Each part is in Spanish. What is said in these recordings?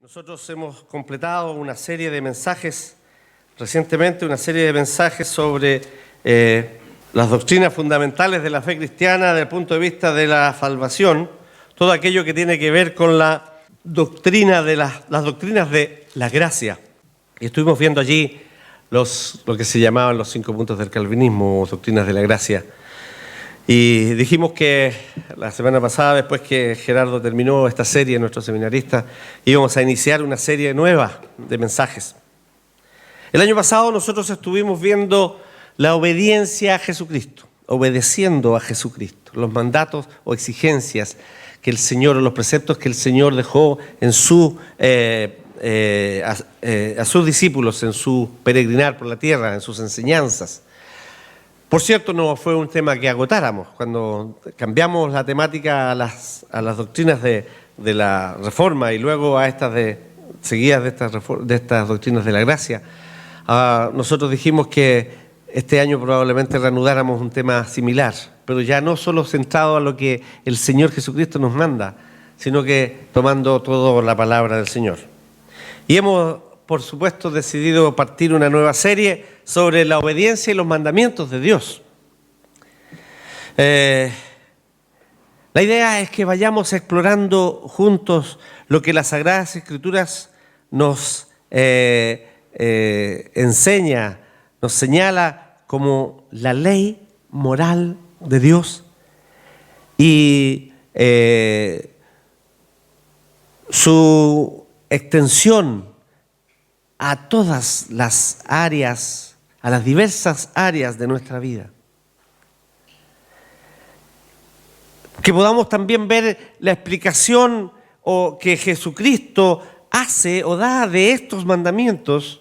Nosotros hemos completado una serie de mensajes, recientemente una serie de mensajes sobre las doctrinas fundamentales de la fe cristiana desde el punto de vista de la salvación, todo aquello que tiene que ver con la doctrina de las doctrinas de la gracia. Y estuvimos viendo allí lo que se llamaban los 5 puntos del calvinismo o doctrinas de la gracia. Y dijimos que la semana pasada, después que Gerardo terminó esta serie, nuestro seminarista, íbamos a iniciar una serie nueva de mensajes. El año pasado nosotros estuvimos viendo la obediencia a Jesucristo, obedeciendo a Jesucristo, los mandatos o exigencias que el Señor, o los preceptos que el Señor dejó en a sus discípulos en su peregrinar por la tierra, en sus enseñanzas. Por cierto, no fue un tema que agotáramos. Cuando cambiamos la temática a las doctrinas de la Reforma y luego a estas seguidas de estas doctrinas de la gracia, nosotros dijimos que este año probablemente reanudáramos un tema similar, pero ya no solo centrado a lo que el Señor Jesucristo nos manda, sino que tomando toda la palabra del Señor. Y hemos, por supuesto, decidido partir una nueva serie sobre la obediencia y los mandamientos de Dios. La idea es que vayamos explorando juntos lo que las Sagradas Escrituras nos enseña, nos señala como la ley moral de Dios y su extensión a todas las áreas, a las diversas áreas de nuestra vida. Que podamos también ver la explicación o que Jesucristo hace o da de estos mandamientos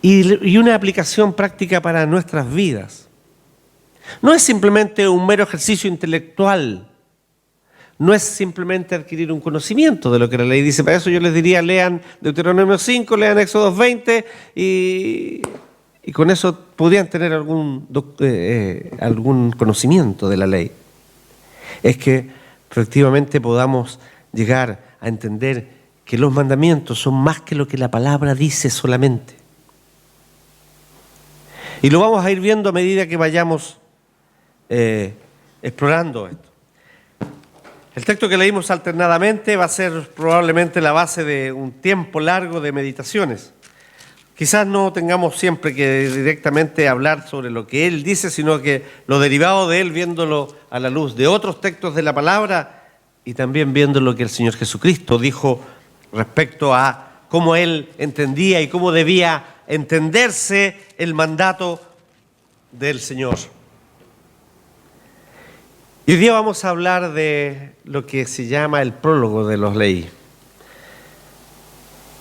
y una aplicación práctica para nuestras vidas. No es simplemente un mero ejercicio intelectual, no es simplemente adquirir un conocimiento de lo que la ley dice. Para eso yo les diría, lean Deuteronomio 5, lean Éxodo 20 y con eso podrían tener algún conocimiento de la ley. Es que efectivamente podamos llegar a entender que los mandamientos son más que lo que la palabra dice solamente. Y lo vamos a ir viendo a medida que vayamos explorando esto. El texto que leímos alternadamente va a ser probablemente la base de un tiempo largo de meditaciones. Quizás no tengamos siempre que directamente hablar sobre lo que Él dice, sino que lo derivado de Él, viéndolo a la luz de otros textos de la palabra y también viendo lo que el Señor Jesucristo dijo respecto a cómo Él entendía y cómo debía entenderse el mandato del Señor. Y hoy día vamos a hablar de lo que se llama el prólogo de los leyes.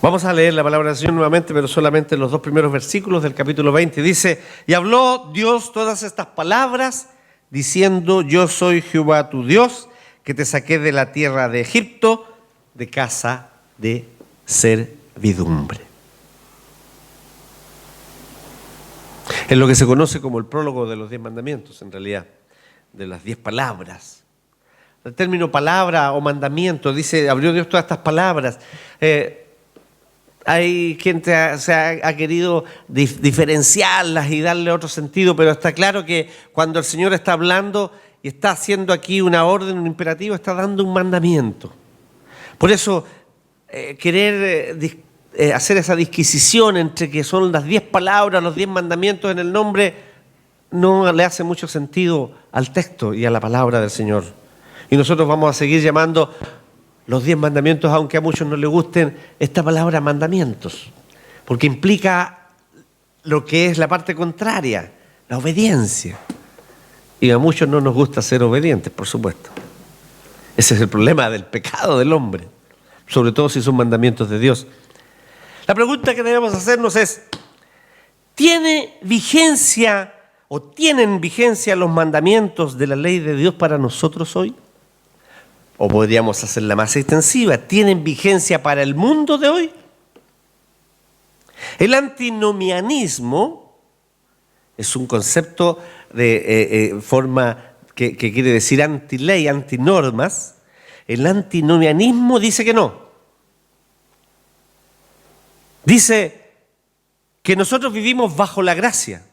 Vamos a leer la palabra del Señor nuevamente, pero solamente los 2 primeros versículos del capítulo 20. Dice: y habló Dios todas estas palabras, diciendo: yo soy Jehová tu Dios, que te saqué de la tierra de Egipto, de casa de servidumbre. Es lo que se conoce como el prólogo de los 10 mandamientos, en realidad, de las 10 palabras. El término palabra o mandamiento, dice, abrió Dios todas estas palabras. Hay quien se ha querido diferenciarlas y darle otro sentido, pero está claro que cuando el Señor está hablando y está haciendo aquí una orden, un imperativo, está dando un mandamiento. Por eso, querer hacer esa disquisición entre que son las 10 palabras, los 10 mandamientos en el nombre, no le hace mucho sentido al texto y a la palabra del Señor. Y nosotros vamos a seguir llamando los 10 mandamientos, aunque a muchos no les gusten esta palabra mandamientos, porque implica lo que es la parte contraria, la obediencia. Y a muchos no nos gusta ser obedientes, por supuesto. Ese es el problema del pecado del hombre, sobre todo si son mandamientos de Dios. La pregunta que debemos hacernos es: ¿tienen vigencia los mandamientos de la ley de Dios para nosotros hoy? O podríamos hacerla más extensiva: ¿tienen vigencia para el mundo de hoy? El antinomianismo es un concepto de forma que quiere decir antiley, antinormas. El antinomianismo dice que no. Dice que nosotros vivimos bajo la gracia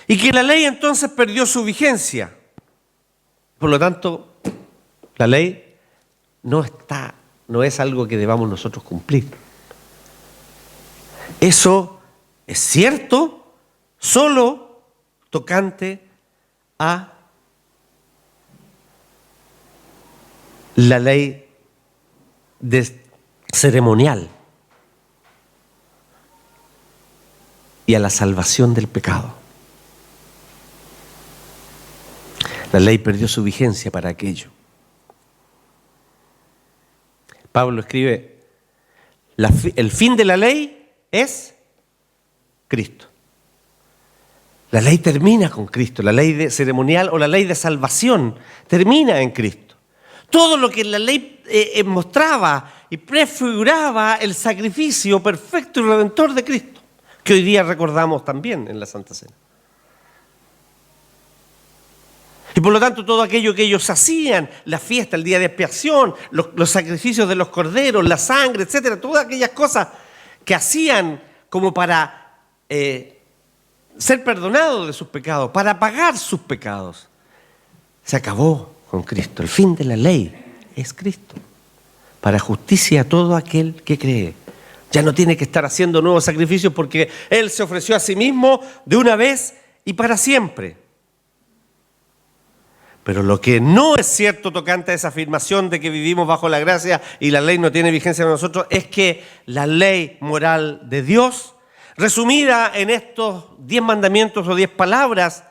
y que la ley entonces perdió su vigencia. Por lo tanto, la ley no es algo que debamos nosotros cumplir. Eso es cierto solo tocante a la ley ceremonial y a la salvación del pecado. La ley perdió su vigencia para aquello. Pablo escribe, el fin de la ley es Cristo. La ley termina con Cristo, la ley ceremonial o la ley de salvación termina en Cristo. Todo lo que la ley mostraba y prefiguraba el sacrificio perfecto y redentor de Cristo, que hoy día recordamos también en la Santa Cena. Y por lo tanto todo aquello que ellos hacían, la fiesta, el día de expiación, los sacrificios de los corderos, la sangre, etcétera, todas aquellas cosas que hacían como para ser perdonados de sus pecados, para pagar sus pecados, se acabó con Cristo. El fin de la ley es Cristo, para justicia a todo aquel que cree. Ya no tiene que estar haciendo nuevos sacrificios porque Él se ofreció a sí mismo de una vez y para siempre. Pero lo que no es cierto tocante a esa afirmación de que vivimos bajo la gracia y la ley no tiene vigencia en nosotros es que la ley moral de Dios, resumida en estos 10 mandamientos o 10 palabras,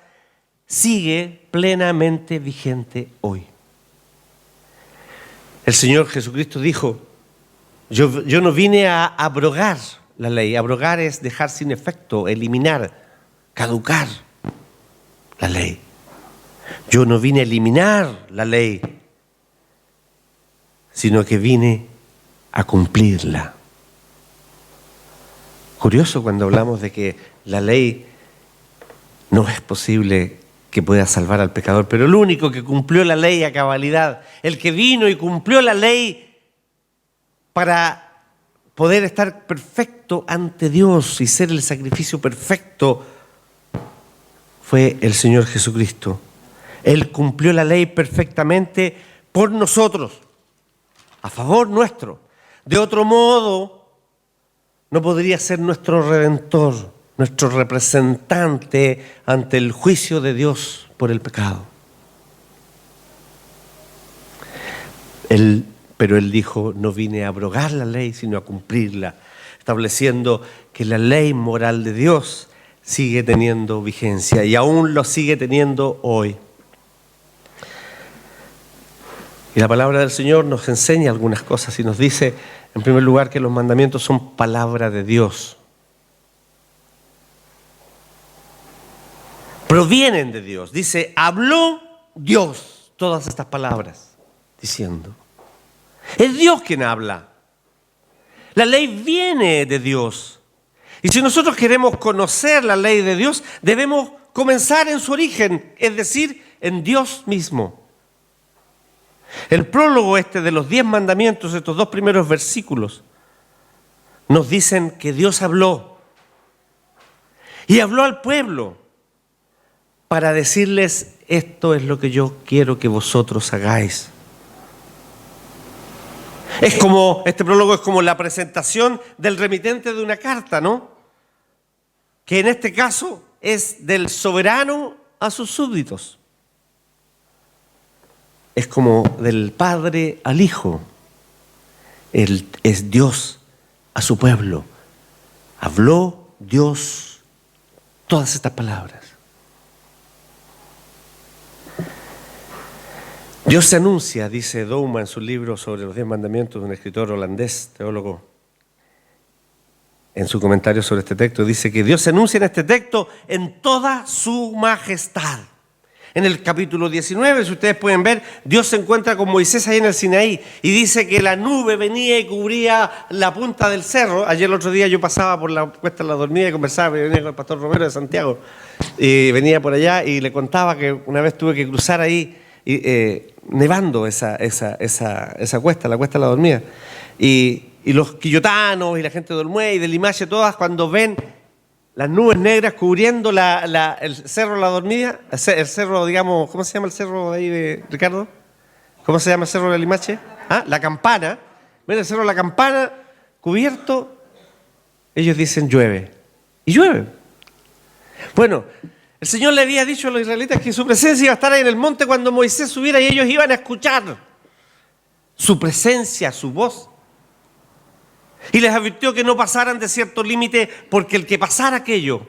sigue plenamente vigente hoy. El Señor Jesucristo dijo, yo no vine a abrogar la ley. Abrogar es dejar sin efecto, eliminar, caducar la ley. Yo no vine a eliminar la ley, sino que vine a cumplirla. Curioso cuando hablamos de que la ley no es posible que pueda salvar al pecador, pero el único que cumplió la ley a cabalidad, el que vino y cumplió la ley para poder estar perfecto ante Dios y ser el sacrificio perfecto, fue el Señor Jesucristo. Él cumplió la ley perfectamente por nosotros, a favor nuestro. De otro modo, no podría ser nuestro Redentor, nuestro representante ante el juicio de Dios por el pecado. Pero Él dijo, no vine a abrogar la ley, sino a cumplirla, estableciendo que la ley moral de Dios sigue teniendo vigencia y aún lo sigue teniendo hoy. Y la palabra del Señor nos enseña algunas cosas y nos dice, en primer lugar, que los mandamientos son palabra de Dios. Provienen de Dios. Dice, habló Dios todas estas palabras, diciendo. Es Dios quien habla. La ley viene de Dios. Y si nosotros queremos conocer la ley de Dios, debemos comenzar en su origen, es decir, en Dios mismo. El prólogo de los 10 mandamientos, estos 2 primeros versículos, nos dicen que Dios habló. Y habló al pueblo para decirles, esto es lo que yo quiero que vosotros hagáis. Este prólogo es como la presentación del remitente de una carta, ¿no? Que en este caso es del soberano a sus súbditos. Es como del Padre al Hijo. Él es Dios a su pueblo. Habló Dios todas estas palabras. Dios se anuncia, dice Douma en su libro sobre los 10 mandamientos, un escritor holandés, teólogo, en su comentario sobre este texto, dice que Dios se anuncia en este texto en toda su majestad. En el capítulo 19, si ustedes pueden ver, Dios se encuentra con Moisés ahí en el Sinaí y dice que la nube venía y cubría la punta del cerro. Ayer el otro día yo pasaba por la Cuesta de la Dormida y conversaba, venía con el pastor Romero de Santiago y venía por allá y le contaba que una vez tuve que cruzar ahí nevando esa cuesta, la Cuesta de la Dormida. Y y los quillotanos y la gente de Olmué y de Limache, todas cuando ven las nubes negras cubriendo el cerro La Dormida, el cerro, digamos, ¿cómo se llama el cerro de ahí de Ricardo? ¿Cómo se llama el cerro de Limache? La Campana. Ven el cerro La Campana cubierto, ellos dicen llueve. Y llueve. Bueno, el Señor le había dicho a los israelitas que su presencia iba a estar ahí en el monte cuando Moisés subiera y ellos iban a escuchar su presencia, su voz. Y les advirtió que no pasaran de cierto límite porque el que pasara aquello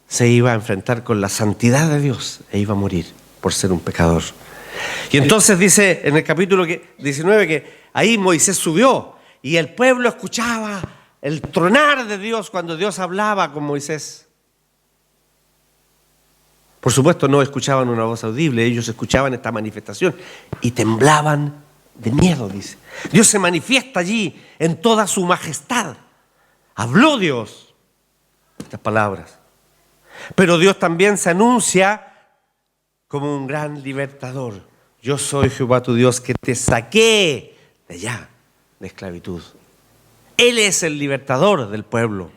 se iba a enfrentar con la santidad de Dios e iba a morir por ser un pecador. Y entonces dice en el capítulo 19 que ahí Moisés subió y el pueblo escuchaba el tronar de Dios cuando Dios hablaba con Moisés. Por supuesto no escuchaban una voz audible, ellos escuchaban esta manifestación y temblaban de miedo, dice. Dios se manifiesta allí en toda su majestad. Habló Dios estas palabras. Pero Dios también se anuncia como un gran libertador. Yo soy Jehová tu Dios que te saqué de allá, de esclavitud. Él es el libertador del pueblo.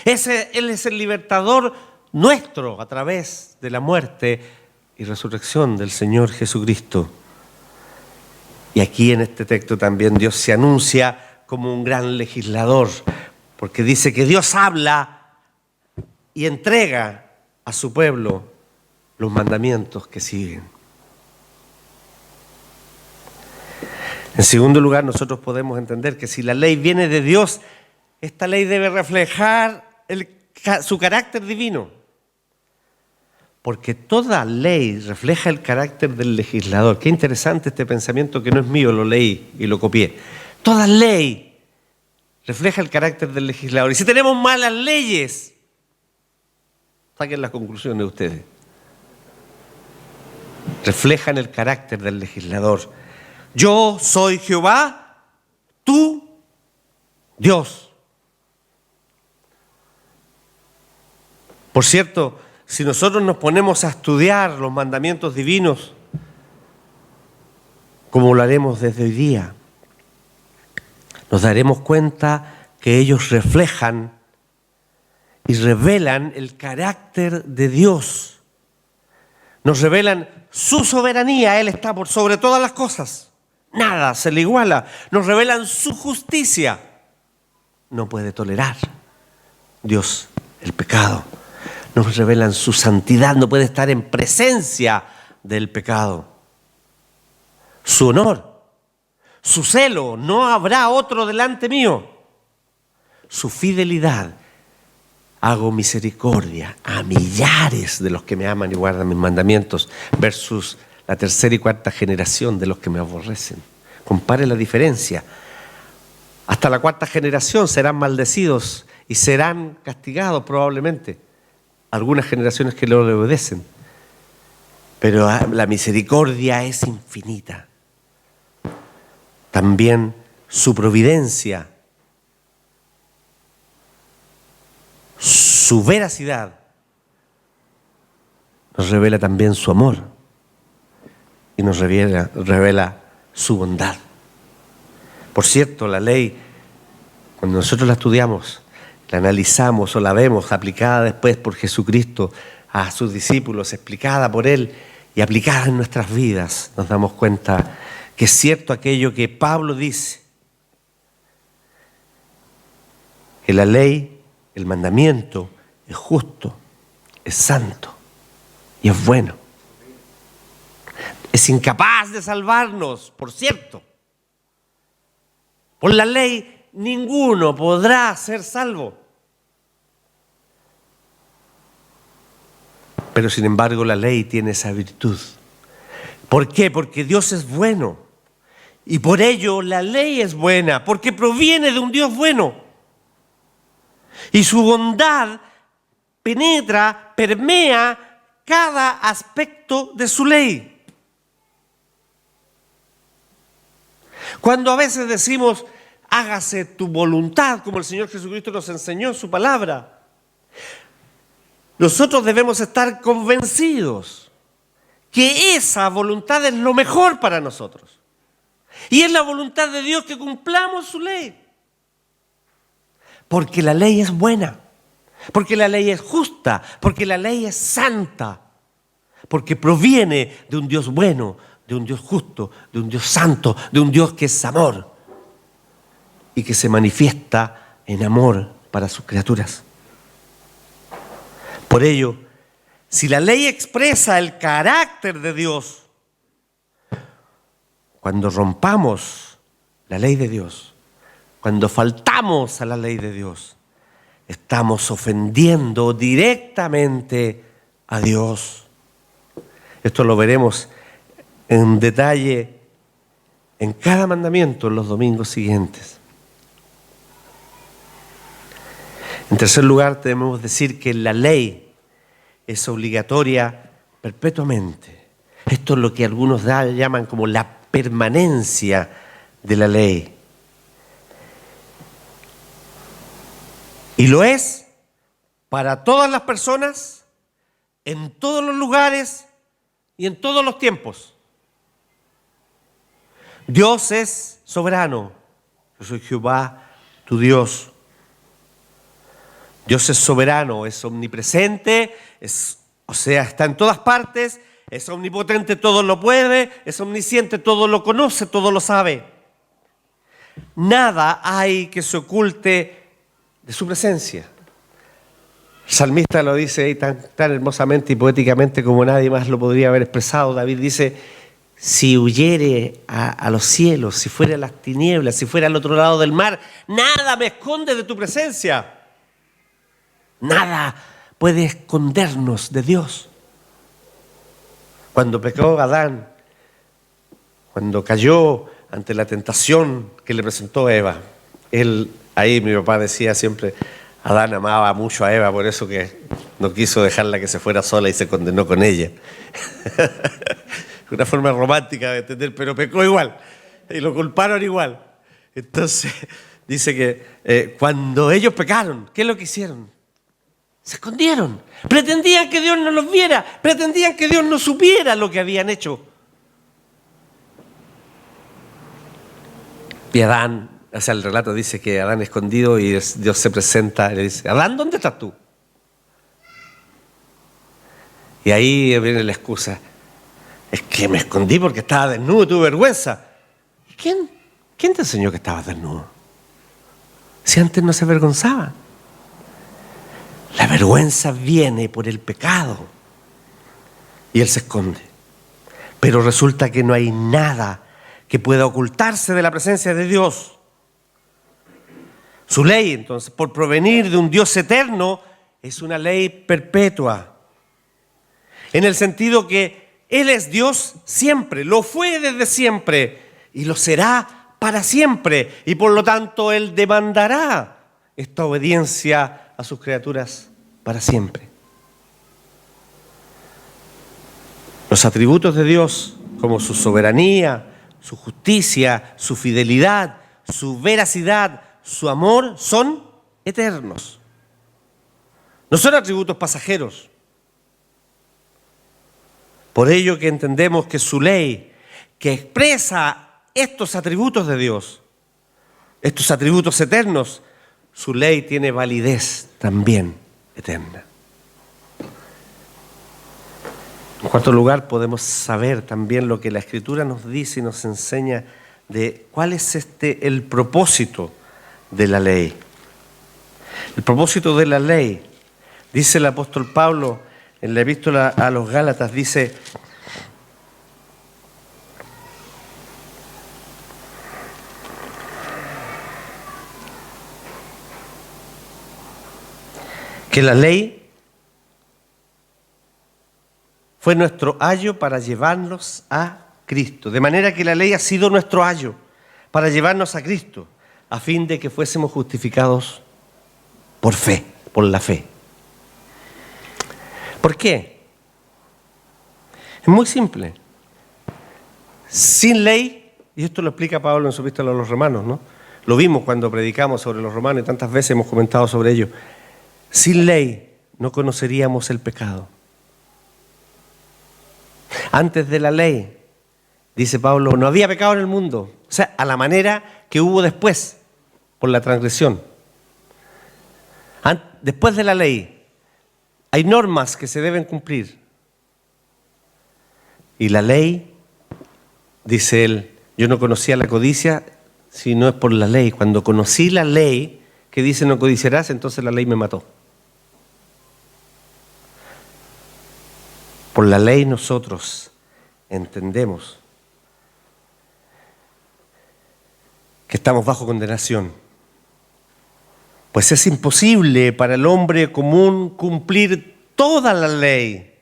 Él es el libertador nuestro a través de la muerte y resurrección del Señor Jesucristo. Y aquí en este texto también Dios se anuncia como un gran legislador, porque dice que Dios habla y entrega a su pueblo los mandamientos que siguen. En segundo lugar, nosotros podemos entender que si la ley viene de Dios, esta ley debe reflejar su carácter divino. Porque toda ley refleja el carácter del legislador. Qué interesante este pensamiento que no es mío, lo leí y lo copié. Toda ley refleja el carácter del legislador. Y si tenemos malas leyes, saquen las conclusiones ustedes. Reflejan el carácter del legislador. Yo soy Jehová, tú, Dios. Por cierto, si nosotros nos ponemos a estudiar los mandamientos divinos, como lo haremos desde hoy día, nos daremos cuenta que ellos reflejan y revelan el carácter de Dios. Nos revelan su soberanía, Él está por sobre todas las cosas. Nada se le iguala. Nos revelan su justicia. No puede tolerar Dios el pecado. Nos revelan su santidad, no puede estar en presencia del pecado. Su honor, su celo, no habrá otro delante mío. Su fidelidad, hago misericordia a millares de los que me aman y guardan mis mandamientos, versus la tercera y cuarta generación de los que me aborrecen. Compare la diferencia. Hasta la cuarta generación serán maldecidos y serán castigados probablemente. Algunas generaciones que no le obedecen, pero la misericordia es infinita. También su providencia, su veracidad, nos revela también su amor y nos revela su bondad. Por cierto, la ley, cuando nosotros la estudiamos, la analizamos o la vemos aplicada después por Jesucristo a sus discípulos, explicada por Él y aplicada en nuestras vidas, nos damos cuenta que es cierto aquello que Pablo dice, que la ley, el mandamiento, es justo, es santo y es bueno. Es incapaz de salvarnos, por cierto. Por la ley ninguno podrá ser salvo. Pero sin embargo la ley tiene esa virtud. ¿Por qué? Porque Dios es bueno. Y por ello la ley es buena, porque proviene de un Dios bueno. Y su bondad penetra, permea cada aspecto de su ley. Cuando a veces decimos, hágase tu voluntad, como el Señor Jesucristo nos enseñó en su palabra, nosotros debemos estar convencidos que esa voluntad es lo mejor para nosotros. Y es la voluntad de Dios que cumplamos su ley. Porque la ley es buena, porque la ley es justa, porque la ley es santa, porque proviene de un Dios bueno, de un Dios justo, de un Dios santo, de un Dios que es amor y que se manifiesta en amor para sus criaturas. Por ello, si la ley expresa el carácter de Dios, cuando rompamos la ley de Dios, cuando faltamos a la ley de Dios, estamos ofendiendo directamente a Dios. Esto lo veremos en detalle en cada mandamiento en los domingos siguientes. En tercer lugar, debemos decir que la ley es obligatoria perpetuamente. Esto es lo que algunos llaman como la permanencia de la ley. Y lo es para todas las personas, en todos los lugares y en todos los tiempos. Dios es soberano. Yo soy Jehová, tu Dios. Dios es soberano, es omnipresente, está en todas partes, es omnipotente, todo lo puede, es omnisciente, todo lo conoce, todo lo sabe. Nada hay que se oculte de su presencia. El salmista lo dice ahí tan hermosamente y poéticamente como nadie más lo podría haber expresado. David dice: si huyere a los cielos, si fuera a las tinieblas, si fuera al otro lado del mar, nada me esconde de tu presencia. Nada puede escondernos de Dios. Cuando pecó Adán, cuando cayó ante la tentación que le presentó Eva, ahí mi papá decía siempre, Adán amaba mucho a Eva, por eso que no quiso dejarla que se fuera sola y se condenó con ella. Una forma romántica de entender, pero pecó igual y lo culparon igual. Entonces dice que cuando ellos pecaron, ¿qué es lo que hicieron? Se escondieron, pretendían que Dios no los viera, pretendían que Dios no supiera lo que habían hecho. Y Adán, el relato dice que Adán escondido y Dios se presenta y le dice: Adán, ¿dónde estás tú? Y ahí viene la excusa: es que me escondí porque estaba desnudo, tuve vergüenza. ¿Y quién te enseñó que estabas desnudo? Si antes no se avergonzaba. La vergüenza viene por el pecado y él se esconde. Pero resulta que no hay nada que pueda ocultarse de la presencia de Dios. Su ley, entonces, por provenir de un Dios eterno, es una ley perpetua. En el sentido que Él es Dios siempre, lo fue desde siempre y lo será para siempre. Y por lo tanto Él demandará esta obediencia a sus criaturas para siempre. Los atributos de Dios, como su soberanía, su justicia, su fidelidad, su veracidad, su amor, son eternos. No son atributos pasajeros. Por ello que entendemos que su ley, que expresa estos atributos de Dios, estos atributos eternos, su ley tiene validez también eterna. En cuarto lugar, podemos saber también lo que la Escritura nos dice y nos enseña de cuál es el propósito de la ley. El propósito de la ley, dice el apóstol Pablo en la epístola a los Gálatas, dice: que la ley fue nuestro ayo para llevarnos a Cristo. De manera que la ley ha sido nuestro ayo para llevarnos a Cristo, a fin de que fuésemos justificados por fe, por la fe. ¿Por qué? Es muy simple. Sin ley, y esto lo explica Pablo en su epístola a los Romanos, ¿no? Lo vimos cuando predicamos sobre los romanos y tantas veces hemos comentado sobre ello. Sin ley no conoceríamos el pecado. Antes de la ley, dice Pablo, no había pecado en el mundo. O sea, a la manera que hubo después, por la transgresión. Después de la ley, hay normas que se deben cumplir. Y la ley, dice él, yo no conocía la codicia si no es por la ley. Cuando conocí la ley que dice no codiciarás, entonces la ley me mató. Por la ley nosotros entendemos que estamos bajo condenación. Pues es imposible para el hombre común cumplir toda la ley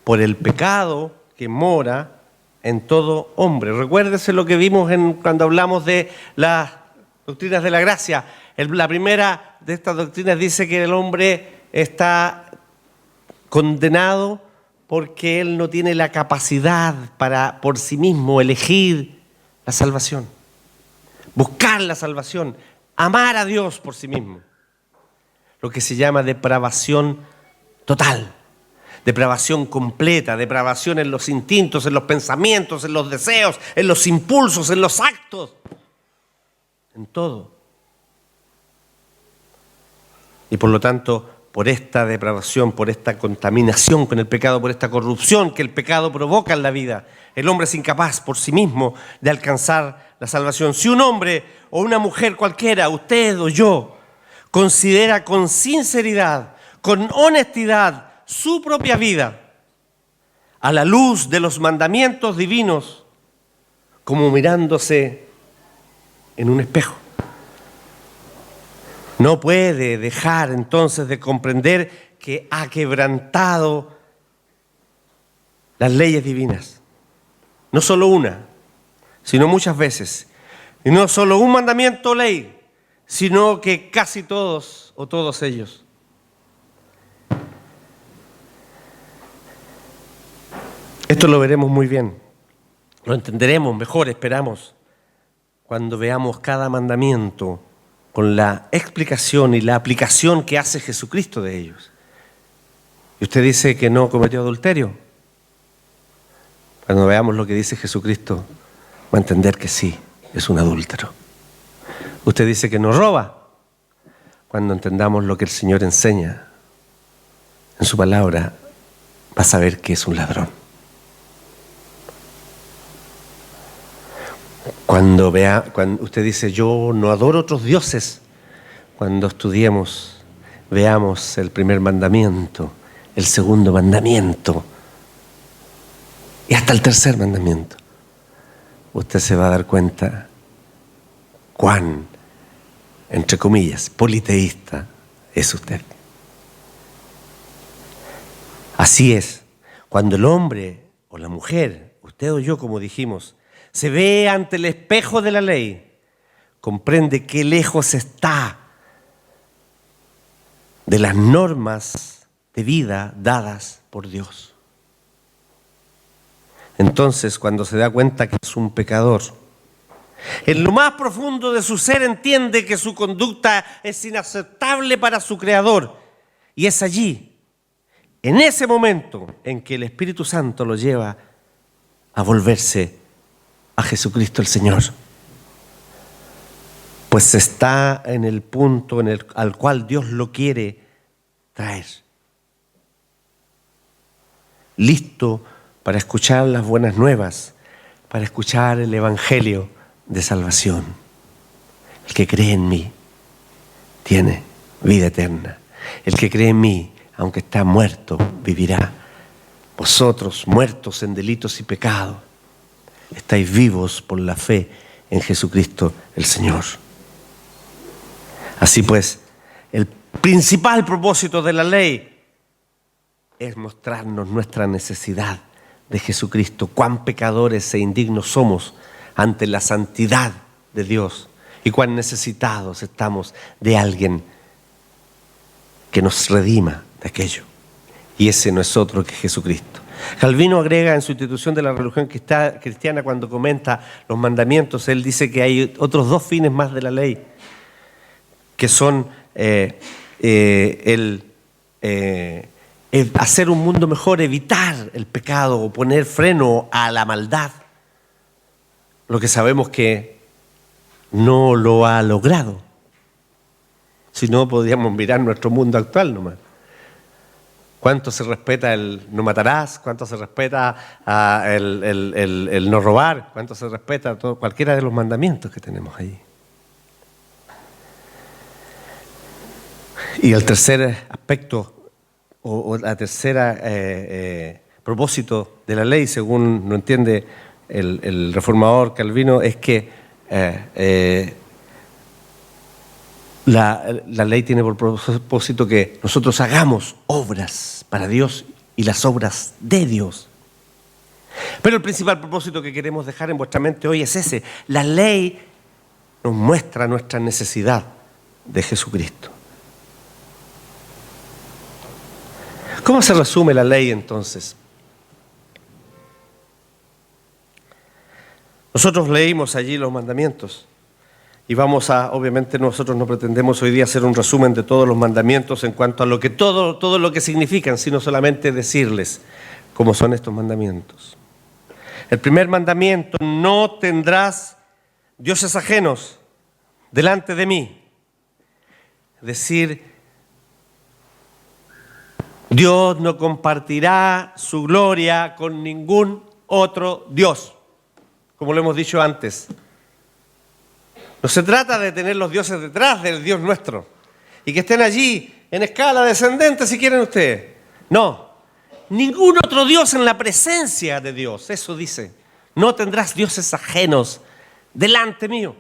por el pecado que mora en todo hombre. Recuérdese lo que vimos cuando hablamos de las doctrinas de la gracia. La primera de estas doctrinas dice que el hombre está condenado porque él no tiene la capacidad para por sí mismo elegir la salvación, buscar la salvación, amar a Dios por sí mismo. Lo que se llama depravación total, depravación completa, depravación en los instintos, en los pensamientos, en los deseos, en los impulsos, en los actos, en todo. Y por lo tanto, por esta depravación, por esta contaminación con el pecado, por esta corrupción que el pecado provoca en la vida, el hombre es incapaz por sí mismo de alcanzar la salvación. Si un hombre o una mujer cualquiera, usted o yo, considera con sinceridad, con honestidad, su propia vida, a la luz de los mandamientos divinos, como mirándose en un espejo, no puede dejar entonces de comprender que ha quebrantado las leyes divinas. No solo una, sino muchas veces. Y no solo un mandamiento o ley, sino que casi todos o todos ellos. Esto lo veremos muy bien, lo entenderemos mejor, esperamos, cuando veamos cada mandamiento con la explicación y la aplicación que hace Jesucristo de ellos. Y usted dice que no cometió adulterio. Cuando veamos lo que dice Jesucristo, va a entender que sí, es un adúltero. Usted dice que no roba. Cuando entendamos lo que el Señor enseña en su palabra, va a saber que es un ladrón. Cuando usted dice, yo no adoro otros dioses, cuando estudiemos, veamos el primer mandamiento, el segundo mandamiento y hasta el tercer mandamiento, usted se va a dar cuenta cuán, entre comillas, politeísta es usted. Así es, cuando el hombre o la mujer, usted o yo, como dijimos, se ve ante el espejo de la ley, comprende qué lejos está de las normas de vida dadas por Dios. Entonces, cuando se da cuenta que es un pecador, en lo más profundo de su ser entiende que su conducta es inaceptable para su Creador. Y es allí, en ese momento, en que el Espíritu Santo lo lleva a volverse a Jesucristo el Señor. Pues está en el punto al cual Dios lo quiere traer. Listo para escuchar las buenas nuevas, para escuchar el Evangelio de salvación. El que cree en mí tiene vida eterna. El que cree en mí, aunque está muerto, vivirá. Vosotros, muertos en delitos y pecados, estáis vivos por la fe en Jesucristo el Señor. Así pues, el principal propósito de la ley es mostrarnos nuestra necesidad de Jesucristo, cuán pecadores e indignos somos ante la santidad de Dios y cuán necesitados estamos de alguien que nos redima de aquello. Y ese no es otro que Jesucristo. Calvino agrega en su Institución de la Religión Cristiana, cuando comenta los mandamientos, él dice que hay otros dos fines más de la ley, que son hacer un mundo mejor, evitar el pecado o poner freno a la maldad. lo que sabemos que no lo ha logrado. Si no, podríamos mirar nuestro mundo actual nomás. ¿Cuánto se respeta el no matarás? ¿Cuánto se respeta el no robar? ¿Cuánto se respeta cualquiera de los mandamientos que tenemos ahí? Y el tercer aspecto, o la tercera propósito de la ley, según lo entiende el reformador Calvino, es que la ley tiene por propósito que nosotros hagamos obras para Dios y las obras de Dios. Pero el principal propósito que queremos dejar en vuestra mente hoy es ese. La ley nos muestra nuestra necesidad de Jesucristo. ¿Cómo se resume la ley entonces? Nosotros leímos allí los mandamientos. Y obviamente nosotros no pretendemos hoy día hacer un resumen de todos los mandamientos en cuanto a todo lo que significan, sino solamente decirles cómo son estos mandamientos. El primer mandamiento: no tendrás dioses ajenos delante de mí. Es decir, Dios no compartirá su gloria con ningún otro Dios, como lo hemos dicho antes. No se trata de tener los dioses detrás del Dios nuestro y que estén allí en escala descendente si quieren ustedes. No, ningún otro Dios en la presencia de Dios. Eso dice: no tendrás dioses ajenos delante mío.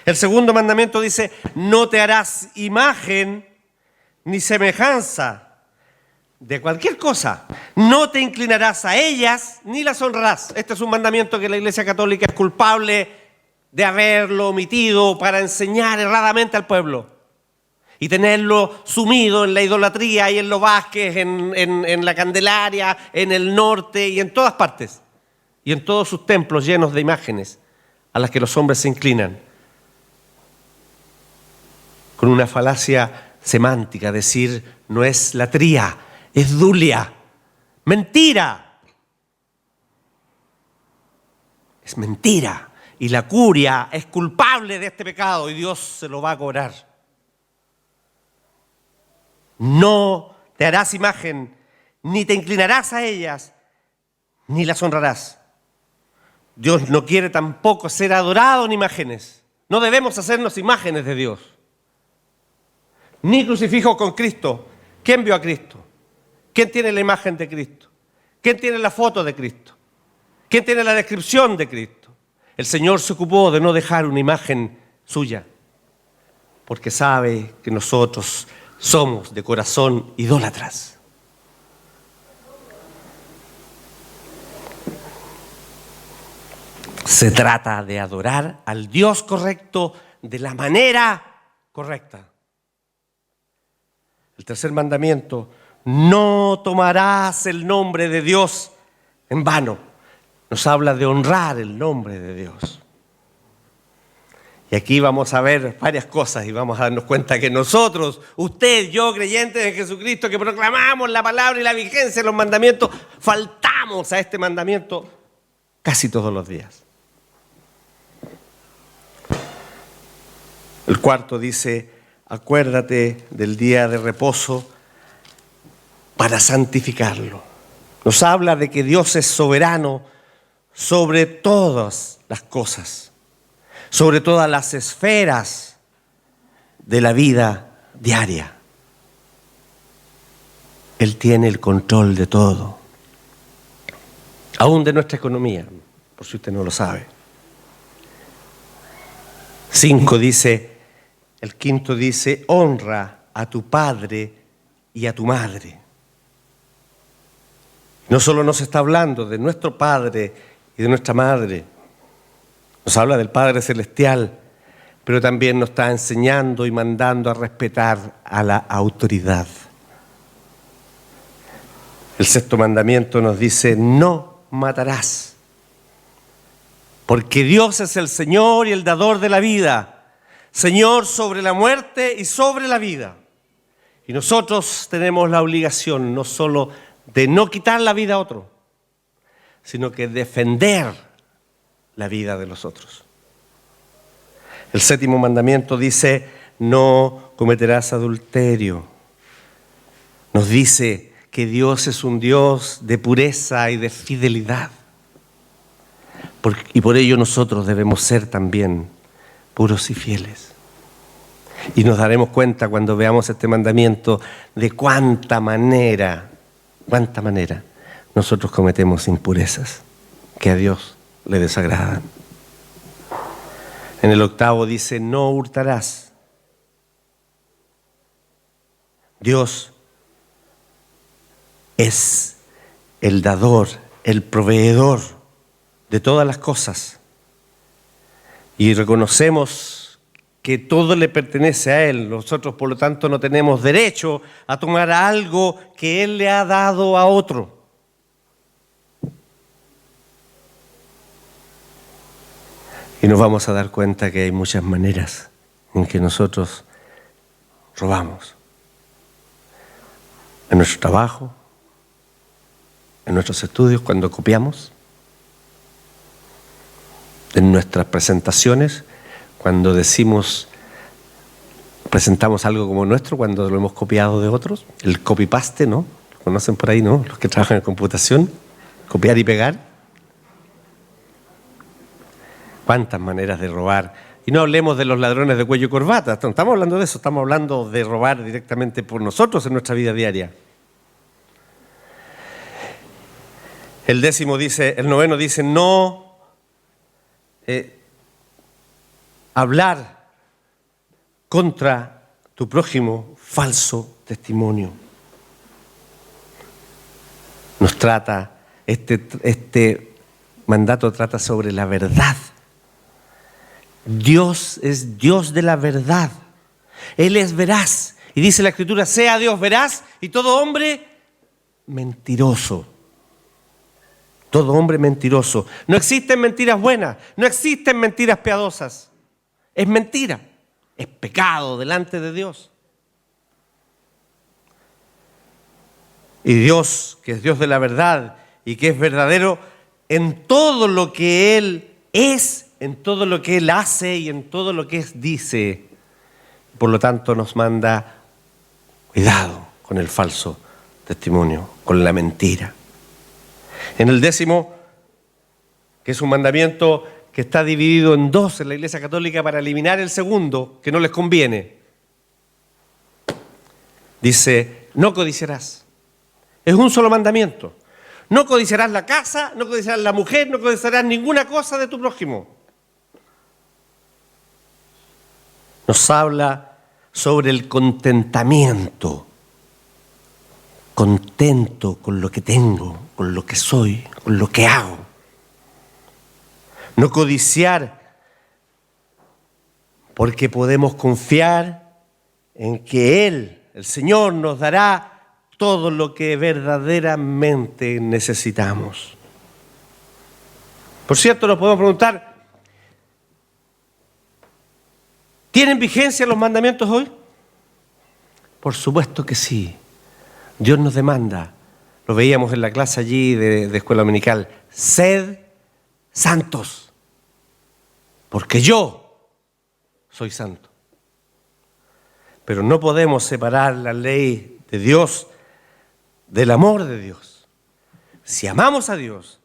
El segundo mandamiento dice: no te harás imagen ni semejanza de cualquier cosa. No te inclinarás a ellas ni las honrarás. Este es un mandamiento que la Iglesia Católica es culpable de haberlo omitido para enseñar erradamente al pueblo y tenerlo sumido en la idolatría y en los Vázquez, en la Candelaria, en el norte y en todas partes, y en todos sus templos llenos de imágenes a las que los hombres se inclinan, con una falacia semántica: decir no es latría, es dulia. Mentira. Es mentira. Y la curia es culpable de este pecado y Dios se lo va a cobrar. No te harás imagen, ni te inclinarás a ellas, ni las honrarás. Dios no quiere tampoco ser adorado en imágenes. No debemos hacernos imágenes de Dios. Ni crucifijo con Cristo. ¿Quién vio a Cristo? ¿Quién tiene la imagen de Cristo? ¿Quién tiene la foto de Cristo? ¿Quién tiene la descripción de Cristo? El Señor se ocupó de no dejar una imagen suya, porque sabe que nosotros somos de corazón idólatras. Se trata de adorar al Dios correcto de la manera correcta. El tercer mandamiento: no tomarás el nombre de Dios en vano. Nos habla de honrar el nombre de Dios. Y aquí vamos a ver varias cosas y vamos a darnos cuenta que nosotros, usted, yo, creyentes en Jesucristo, que proclamamos la palabra y la vigencia de los mandamientos, faltamos a este mandamiento casi todos los días. El cuarto dice: acuérdate del día de reposo para santificarlo. Nos habla de que Dios es soberano sobre todas las cosas, sobre todas las esferas de la vida diaria. Él tiene el control de todo, aún de nuestra economía, por si usted no lo sabe. 5 dice, el quinto dice: honra a tu padre y a tu madre. No solo nos está hablando de nuestro padre y de nuestra madre, nos habla del Padre Celestial, pero también nos está enseñando y mandando a respetar a la autoridad. El sexto mandamiento nos dice: no matarás, porque Dios es el Señor y el dador de la vida, Señor sobre la muerte y sobre la vida. Y nosotros tenemos la obligación no solo de no quitar la vida a otro, sino que defender la vida de los otros. El 7º mandamiento dice, no cometerás adulterio. Nos dice que Dios es un Dios de pureza y de fidelidad. Y por ello nosotros debemos ser también puros y fieles. Y nos daremos cuenta cuando veamos este mandamiento de cuánta manera nosotros cometemos impurezas que a Dios le desagradan. En el 8º dice, no hurtarás. Dios es el dador, el proveedor de todas las cosas. Y reconocemos que todo le pertenece a Él. Nosotros, por lo tanto, no tenemos derecho a tomar algo que Él le ha dado a otro. Y nos vamos a dar cuenta que hay muchas maneras en que nosotros robamos. En nuestro trabajo, en nuestros estudios, cuando copiamos, en nuestras presentaciones, cuando presentamos algo como nuestro, cuando lo hemos copiado de otros, el copy-paste, ¿no? ¿Lo conocen por ahí, no? Los que trabajan en computación, copiar y pegar. ¿Cuántas maneras de robar? Y no hablemos de los ladrones de cuello y corbata, no estamos hablando de eso, estamos hablando de robar directamente por nosotros en nuestra vida diaria. El 9º dice, no hablar contra tu prójimo falso testimonio. Nos trata, este mandato trata sobre la verdad. Dios es Dios de la verdad. Él es veraz. Y dice la Escritura, sea Dios veraz y todo hombre mentiroso. Todo hombre mentiroso. No existen mentiras buenas, no existen mentiras piadosas. Es mentira, es pecado delante de Dios. Y Dios, que es Dios de la verdad y que es verdadero en todo lo que Él es, en todo lo que Él hace y en todo lo que dice. Por lo tanto, nos manda cuidado con el falso testimonio, con la mentira. En el 10º, que es un mandamiento que está dividido en 2 en la Iglesia Católica para eliminar el segundo, que no les conviene. Dice, no codiciarás. Es un solo mandamiento. No codiciarás la casa, no codiciarás la mujer, no codiciarás ninguna cosa de tu prójimo. Nos habla sobre el contentamiento. Contento con lo que tengo, con lo que soy, con lo que hago. No codiciar, porque podemos confiar en que Él, el Señor, nos dará todo lo que verdaderamente necesitamos. Por cierto, nos podemos preguntar, ¿tienen vigencia los mandamientos hoy? Por supuesto que sí. Dios nos demanda, lo veíamos en la clase allí de escuela dominical, sed santos, porque yo soy santo. Pero no podemos separar la ley de Dios del amor de Dios. Si amamos a Dios,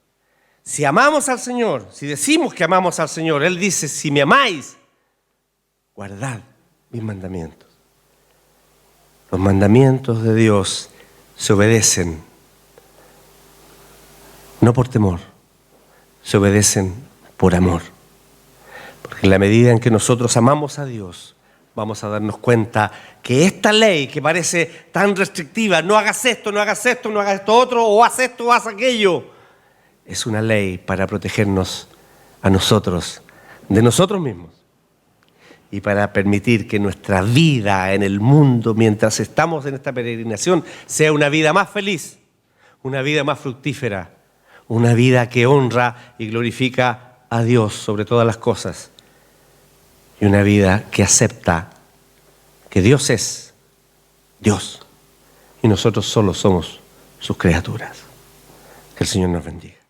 si amamos al Señor, si decimos que amamos al Señor, Él dice, si me amáis, guardad mis mandamientos. Los mandamientos de Dios se obedecen, no por temor, se obedecen por amor. Porque en la medida en que nosotros amamos a Dios, vamos a darnos cuenta que esta ley que parece tan restrictiva, no hagas esto, no hagas esto, no hagas esto otro, o haz esto, o haz aquello, es una ley para protegernos a nosotros, de nosotros mismos. Y para permitir que nuestra vida en el mundo, mientras estamos en esta peregrinación, sea una vida más feliz, una vida más fructífera, una vida que honra y glorifica a Dios sobre todas las cosas, y una vida que acepta que Dios es Dios y nosotros solo somos sus criaturas. Que el Señor nos bendiga.